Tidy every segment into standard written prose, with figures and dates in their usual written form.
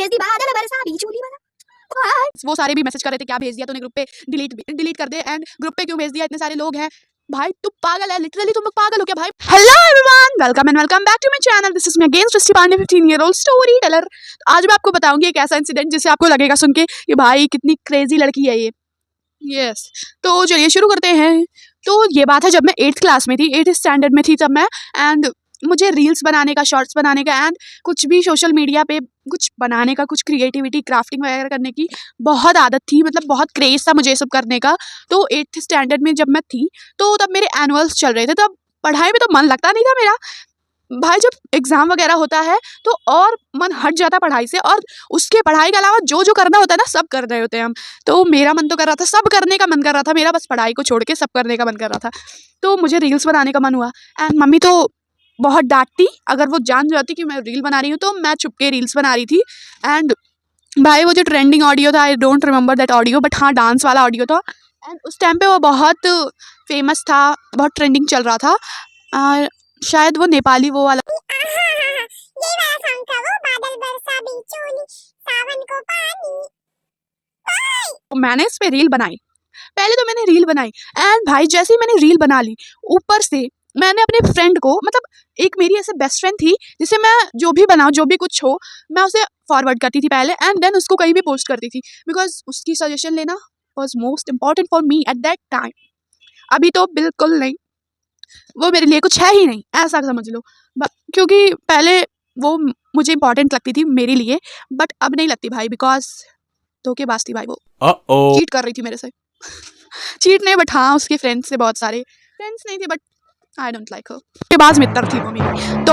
भेज दी बादल बरसा बिजली वाला। वो सारे भी मैसेज कर रहे थे क्या भेज दिया तूने ग्रुप पे, डिलीट कर दे, एंड ग्रुप पे क्यों भेज दिया, इतने सारे लोग हैं। भाई तू पागल है, लिटरली तुम लोग पागल हो क्या भाई। Hello everyone, welcome and welcome back to my channel. This is me again Srishti Pandey, 15 year old story teller. आज मैं आपको बताऊंगी एक ऐसा इंसिडेंट जिससे आपको लगेगा सुन के कि भाई कितनी क्रेजी लड़की है ये। यस तो चलिए शुरू करते हैं। तो ये बात है जब मैं 8th क्लास में थी, 8th स्टैंडर्ड में थी तब मैं, एंड मुझे रील्स बनाने का, शॉर्ट्स बनाने का, एंड कुछ भी सोशल मीडिया पे कुछ बनाने का, कुछ क्रिएटिविटी क्राफ्टिंग वगैरह करने की बहुत आदत थी, मतलब बहुत क्रेज था मुझे ये सब करने का। तो 8th स्टैंडर्ड में जब मैं थी तो तब मेरे एनुअल्स चल रहे थे, तब पढ़ाई में तो मन लगता नहीं था मेरा भाई। जब एग्ज़ाम वगैरह होता है तो और मन हट जाता पढ़ाई से, और उसके पढ़ाई के अलावा जो जो करना होता है ना सब कर रहे होते हैं हम। तो मेरा मन तो कर रहा था, सब करने का मन कर रहा था मेरा, बस पढ़ाई को छोड़ के सब करने का मन कर रहा था। तो मुझे रील्स बनाने का मन हुआ, एंड मम्मी तो बहुत डांटती अगर वो जान जाती कि मैं रील बना रही हूँ। तो मैं छुप के रील्स बना रही थी। एंड भाई वो जो ट्रेंडिंग ऑडियो था, I don't remember that audio, but हाँ डांस वाला ऑडियो था, एंड उस टाइम पे वो बहुत फेमस था, बहुत ट्रेंडिंग चल रहा था। और शायद वो नेपाली वो वाला ये वाला सॉन्ग था, वो बादल बरसा बिचौली सावन को पानी। मैंने इस पे रील बनाई। पहले तो मैंने रील बनाई, एंड भाई जैसे ही मैंने रील बना ली, ऊपर से मैंने अपने फ्रेंड को, मतलब एक मेरी ऐसे बेस्ट फ्रेंड थी जिसे मैं जो भी बनाऊँ, जो भी कुछ हो, मैं उसे फॉरवर्ड करती थी पहले, एंड देन उसको कहीं भी पोस्ट करती थी, बिकॉज उसकी सजेशन लेना was most important for me at that time. अभी तो बिल्कुल नहीं, वो मेरे लिए कुछ है ही नहीं, ऐसा समझ लो। क्योंकि पहले वो मुझे इंपॉर्टेंट लगती थी मेरे लिए, बट अब नहीं लगती भाई, बिकॉज धोखेबाज थी भाई, वो चीट कर रही थी मेरे से। चीट नहीं, बट हाँ उसके फ्रेंड्स से, बहुत सारे फ्रेंड्स नहीं थे, बट आई डोंट लाइक हर। धोखेबाज मित्र थी वो मेरी।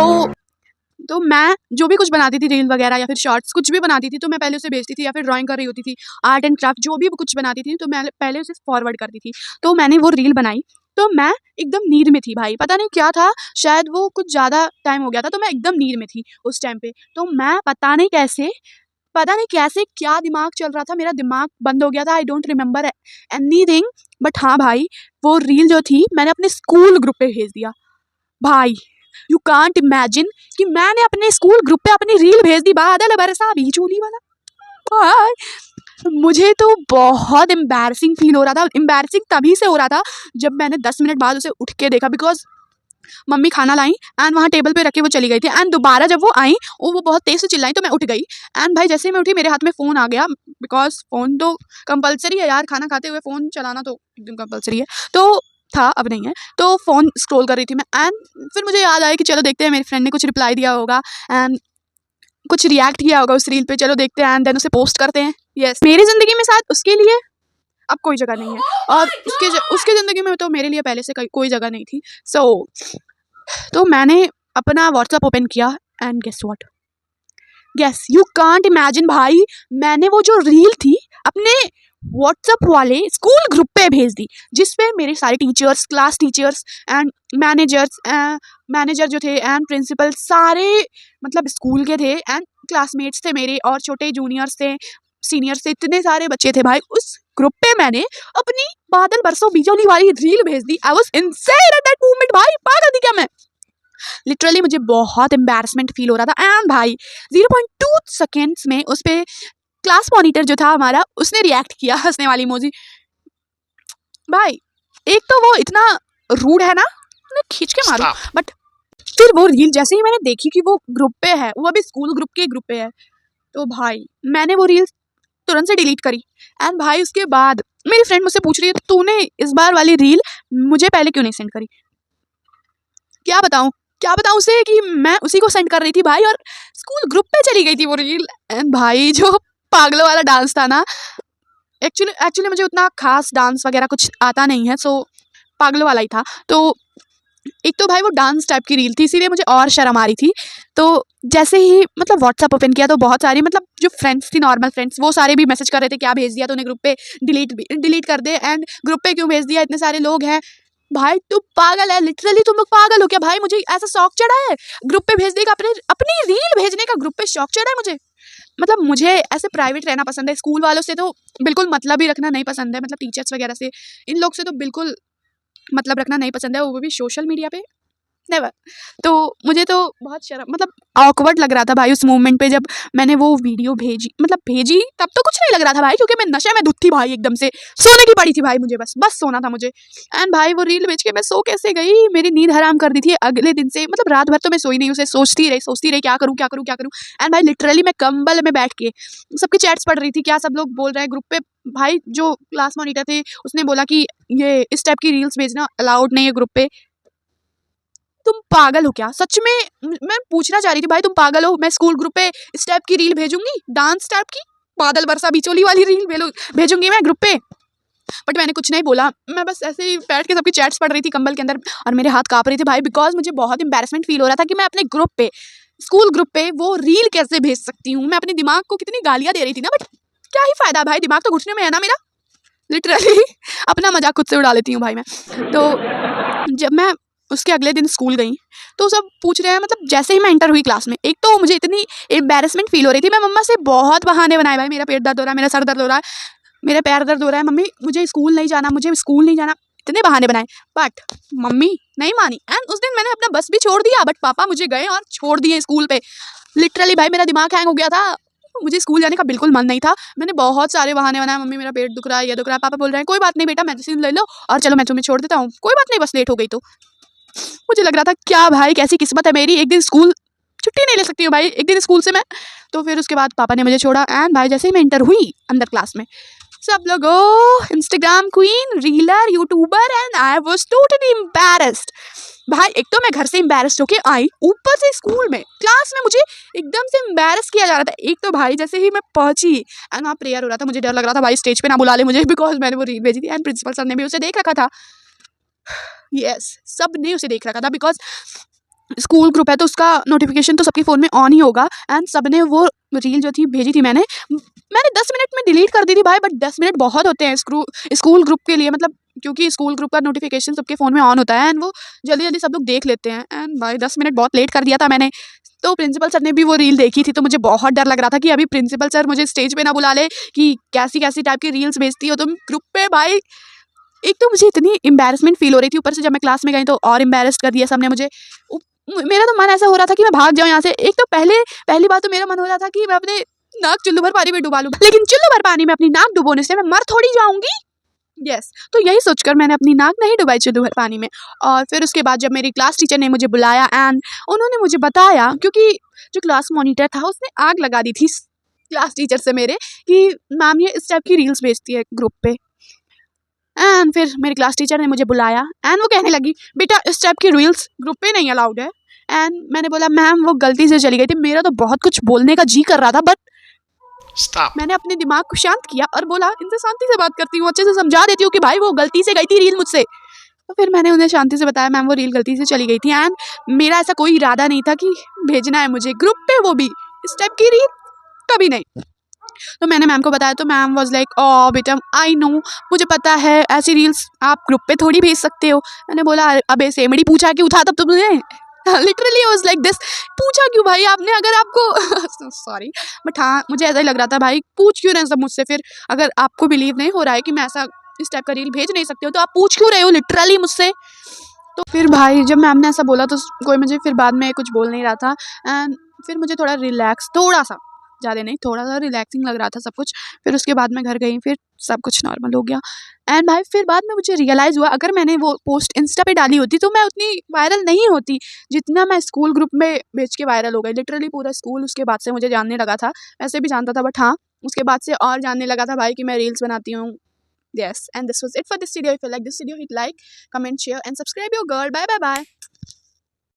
तो मैं जो भी कुछ बनाती थी, रील वगैरह या फिर शॉर्ट्स कुछ भी बनाती थी, तो मैं पहले उसे भेजती थी, या फिर ड्राइंग कर रही होती थी, आर्ट एंड क्राफ्ट जो भी कुछ बनाती थी, तो मैं पहले उसे फॉरवर्ड करती थी। तो मैंने वो रील बनाई, तो मैं एकदम नींद में थी भाई, पता नहीं क्या था, शायद वो कुछ ज़्यादा टाइम हो गया था, तो मैं एकदम नींद में थी उस टाइम पे। तो मैं पता नहीं कैसे क्या दिमाग चल रहा था, मेरा दिमाग बंद हो गया था, I don't remember anything. But हाँ भाई, वो रील जो थी मैंने अपने स्कूल ग्रुप पे भेज दिया। भाई यू कांट इमेजिन कि मैंने अपने स्कूल ग्रुप पे अपनी रील भेज दी, बादल बरसा बिजली वाला। भाई मुझे तो बहुत एम्बैरसिंग फील हो रहा था। एम्बैरसिंग तभी से हो रहा था जब मैंने 10 मिनट बाद उसे उठ के देखा, बिकॉज मम्मी खाना लाई एंड वहाँ टेबल पे रख के वो चली गई थी, एंड दोबारा जब वो आई वो बहुत तेज़ से चिल्लाई, तो मैं उठ गई। एंड भाई जैसे ही मैं उठी मेरे हाथ में फ़ोन आ गया, बिकॉज फ़ोन तो कंपलसरी है यार, खाना खाते हुए फ़ोन चलाना तो एकदम कंपलसरी है। तो था, अब नहीं है। तो फ़ोन स्क्रॉल कर रही थी मैं, एंड फिर मुझे याद आया कि चलो देखते हैं, मेरी फ्रेंड ने कुछ रिप्लाई दिया होगा एंड कुछ रिएक्ट किया होगा उस रील पे, चलो देखते हैं एंड देन उसे पोस्ट करते हैं। यस मेरी ज़िंदगी में शायद उसके लिए अब कोई जगह नहीं है, और उसके ज़िंदगी में तो मेरे लिए पहले से कोई जगह नहीं थी। तो मैंने अपना व्हाट्सएप ओपन किया, and guess what, guess you can't imagine भाई, मैंने वो जो रील थी अपने व्हाट्सएप वाले स्कूल ग्रुप पे भेज दी, जिसपे मेरे सारे teachers, class teachers and manager जो थे एंड प्रिंसिपल सारे, मतलब स्कूल के थे, एंड क्लासमेट्स थे मेरे, और छोटे जूनियर्स थे, सीनियर्स थे, इतने सारे बच्चे थे भाई। उस ग्रुप पे मैंने अपनी बादल बरसों बिजली वाली रील भेज दी। I was insane at that moment भाई, पागल थी क्या मैं। लिटरली मुझे बहुत एम्बैरसमेंट फील हो रहा था, एंड भाई 0.2 सेकेंड्स में उस पर क्लास मॉनिटर जो था हमारा, उसने रिएक्ट किया हंसने वाली इमोजी। भाई एक तो वो इतना रूड है ना, मैं खींच के मारूं, बट फिर वो रील जैसे ही मैंने देखी कि वो ग्रुप पे है, वो अभी स्कूल ग्रुप के ग्रुप पे है, तो भाई मैंने वो रील तुरंत से डिलीट करी। एंड भाई उसके बाद मेरी फ्रेंड मुझसे पूछ रही है तूने इस बार वाली रील मुझे पहले क्यों नहीं सेंड करी। क्या बताऊं उसे कि मैं उसी को सेंड कर रही थी भाई, और स्कूल ग्रुप पे चली गई थी वो रील। एंड भाई जो पागलों वाला डांस था ना, एक्चुअली मुझे उतना खास डांस वगैरह कुछ आता नहीं है, सो पागलों वाला ही था। तो एक तो भाई वो डांस टाइप की रील थी, इसीलिए मुझे और शर्म आ रही थी। तो जैसे ही मतलब व्हाट्सएप ओपन किया, तो बहुत सारी, मतलब जो फ्रेंड्स थी, नॉर्मल फ्रेंड्स, वो सारे भी मैसेज कर रहे थे क्या भेज दिया तूने ग्रुप पे, डिलीट कर दे, एंड ग्रुप पे क्यों भेज दिया, इतने सारे लोग हैं। भाई तू पागल है, लिटरली तुम लोग पागल हो क्या भाई, मुझे ऐसा शौक चढ़ा है ग्रुप पे भेज देगा, अपनी रील भेजने का ग्रुप पे शौक चढ़ा है मुझे। मतलब मुझे ऐसे प्राइवेट रहना पसंद है, स्कूल वालों से तो बिल्कुल मतलब ही रखना नहीं पसंद है, मतलब टीचर्स वगैरह से, इन लोग से तो बिल्कुल मतलब रखना नहीं पसंद है, वो भी सोशल मीडिया पे। नेवर। तो मुझे तो बहुत शर्म मतलब ऑकवर्ड लग रहा था भाई उस मोमेंट पे जब मैंने वो वीडियो भेजी तब तो कुछ नहीं लग रहा था भाई, क्योंकि मैं नशे में धुत थी भाई, एकदम से सोने की पड़ी थी भाई मुझे, बस सोना था मुझे। एंड भाई वो रील भेज के मैं सो कैसे गई, मेरी नींद हराम कर दी थी अगले दिन से, मतलब रात भर तो मैं सोई नहीं, उसे सोचती रही क्या करूँ क्या करूँ क्या करूँ। एंड भाई लिटरली मैं कंबल में बैठ के सबकी चैट्स पढ़ रही थी, क्या सब लोग बोल रहे हैं ग्रुप पे। भाई जो क्लास मॉनिटर थे उसने बोला कि ये इस टाइप की रील्स भेजना अलाउड नहीं है ग्रुप पे। तुम पागल हो क्या सच में? मैं पूछना चाह रही थी भाई तुम पागल हो? मैं स्कूल ग्रुप पे इस टाइप की रील भेजूंगी, डांस टाइप की बादल बरसा बिचौली वाली रील भेजूंगी मैं ग्रुप पे? बट मैंने कुछ नहीं बोला, मैं बस ऐसे ही बैठ के सबकी चैट्स पढ़ रही थी कंबल के अंदर, और मेरे हाथ कांप रहे थे भाई, बिकॉज मुझे बहुत एम्बैरेसमेंट फील हो रहा था कि मैं अपने ग्रुप पे, स्कूल ग्रुप पे वो रील कैसे भेज सकती हूँ। मैं अपने दिमाग को कितनी गालियाँ दे रही थी ना, बट क्या ही फायदा भाई, दिमाग तो घुटने में है ना मेरा, लिटरली अपना मजाक खुद से उड़ा लेती हूँ भाई मैं। तो जब मैं उसके अगले दिन स्कूल गई तो सब पूछ रहे हैं, मतलब जैसे ही मैं एंटर हुई क्लास में, एक तो मुझे इतनी एम्बैरेसमेंट फील हो रही थी, मैं मम्मा से बहुत बहाने बनाए भाई, मेरा पेट दर्द हो रहा है, मेरा सर दर्द हो रहा है, मेरा पैर दर्द हो रहा है, मम्मी मुझे स्कूल नहीं जाना, मुझे स्कूल नहीं जाना, इतने बहाने बनाए, बट मम्मी नहीं मानी। एंड उस दिन मैंने अपना बस भी छोड़ दिया, बट पापा मुझे गए और छोड़ दिए स्कूल पे। लिटरली भाई मेरा दिमाग हैंग हो गया था, मुझे स्कूल जाने का बिल्कुल मन नहीं था, मैंने बहुत सारे बहाने बनाए, मम्मी मेरा पेट दुख रहा है, ये दुख रहा है, पापा बोल रहे हैं कोई बात नहीं बेटा मेडिसिन ले लो और चलो मैं तुम्हें छोड़ देता हूँ, कोई बात नहीं बस लेट हो गई तो। मुझे लग रहा था क्या भाई कैसी किस्मत है मेरी, एक दिन स्कूल छुट्टी नहीं ले सकती हूँ भाई एक दिन स्कूल से मैं। तो फिर उसके बाद पापा ने मुझे छोड़ा, एंड भाई जैसे ही मैं इंटर हुई अंदर क्लास में, सब लोग oh Instagram queen, reeler, YouTuber, and I was totally embarrassed. भाई एक तो मैं घर से एम्बैरेस्ड होके आई, ऊपर से स्कूल में क्लास में मुझे एकदम से एम्बैरेस किया जा रहा था। एक तो भाई जैसे ही मैं पहुंची एंड वहाँ प्रेयर हो रहा था, मुझे डर लग रहा था भाई स्टेज पे ना बुला ले मुझे, बिकॉज मैंने वो रील भेजी थी एंड प्रिंसिपल सर ने भी उसे देख रखा था। यस सब ने उसे देख रखा था, बिकॉज स्कूल ग्रुप है तो उसका नोटिफिकेशन तो सबके फ़ोन में ऑन ही होगा। एंड सब ने वो रील जो थी भेजी थी, मैंने 10 मिनट में डिलीट कर दी थी भाई, बट 10 मिनट बहुत होते हैं स्कूल ग्रुप के लिए, मतलब क्योंकि स्कूल ग्रुप का नोटिफिकेशन सबके फ़ोन में ऑन होता है एंड वो जल्दी जल्दी सब लोग देख लेते हैं। एंड भाई 10 मिनट बहुत लेट कर दिया था मैंने। तो प्रिंसिपल सर ने भी वो रील देखी थी, तो मुझे बहुत डर लग रहा था कि अभी प्रिंसिपल सर मुझे स्टेज पे ना बुला ले कि कैसी कैसी टाइप की रील्स भेजती हो तुम ग्रुप पे भाई। एक तो मुझे इतनी एम्बैरेसमेंट फील हो रही थी, ऊपर से जब मैं क्लास में गई तो और एम्बैरेस्ड कर दिया सबने मुझे। मेरा तो मन ऐसा हो रहा था कि मैं भाग जाऊँ यहाँ से। एक तो पहली बात तो मेरा मन हो रहा था कि मैं अपने नाक चुल्लू भर पानी में डुबा लूँ, लेकिन चुल्लू भर पानी में अपनी नाक डुबोने से मैं मर थोड़ी जाऊंगी। यस तो यही सोचकर मैंने अपनी नाक नहीं डुबाई चुल्लू भर पानी में। और फिर उसके बाद जब मेरी क्लास टीचर ने मुझे बुलाया एंड उन्होंने मुझे बताया, क्योंकि जो क्लास मॉनिटर था उसने आग लगा दी थी क्लास टीचर से मेरे कि मैम ये इस टाइप की रील्स भेजती है ग्रुप पे। एंड फिर मेरी क्लास टीचर ने मुझे बुलाया एंड वो कहने लगी बेटा इस टाइप की रील्स ग्रुप पे नहीं अलाउड है। एंड मैंने बोला मैम वो गलती से चली गई थी, मेरा तो बहुत कुछ बोलने का जी कर रहा था, बट मैंने अपने दिमाग को शांत किया और बोला इनसे शांति से बात करती हूँ, अच्छे से समझा देती हूँ कि भाई वो गलती से गई थी रील मुझसे। तो फिर मैंने उन्हें शांति से बताया मैम वो रील गलती से चली गई थी एंड मेरा ऐसा कोई इरादा नहीं था कि भेजना है मुझे ग्रुप पे, वो भी इस टाइप की रील कभी नहीं। तो मैंने मैम को बताया तो मैम वाज लाइक ओ बेटा आई नो, मुझे पता है ऐसी रील्स आप ग्रुप पे थोड़ी भेज सकते हो। मैंने बोला अबे सेमड़ी पूछा क्यों था तब तुमने? लिटरली वाज लाइक दिस, पूछा क्यों भाई आपने अगर आपको सॉरी बट हाँ मुझे ऐसा ही लग रहा था भाई, पूछ क्यों रहे हैं सब मुझसे? फिर अगर आपको बिलीव नहीं हो रहा है कि मैं ऐसा इस टाइप का रील भेज नहीं सकती हो तो आप पूछ क्यों रहे हो लिटरली मुझसे? तो फिर भाई जब मैम ने ऐसा बोला तो कोई मुझे फिर बाद में कुछ बोल नहीं रहा था एंड फिर मुझे थोड़ा रिलैक्स, थोड़ा सा ज़्यादा नहीं, थोड़ा सा रिलैक्सिंग लग रहा था सब कुछ। फिर उसके बाद मैं घर गई, फिर सब कुछ नॉर्मल हो गया। एंड भाई फिर बाद में मुझे रियलाइज़ हुआ अगर मैंने वो पोस्ट इंस्टा पे डाली होती तो मैं उतनी वायरल नहीं होती जितना मैं स्कूल ग्रुप में भेज के वायरल हो गई। लिटरली पूरा स्कूल उसके बाद से मुझे जानने लगा था, वैसे भी जानता था बट हाँ उसके बाद से और जानने लगा था भाई कि मैं रील्स बनाती हूँ। Yes, and this was it for this video. If you like this video, hit like, comment, share, and subscribe your girl. Bye bye bye.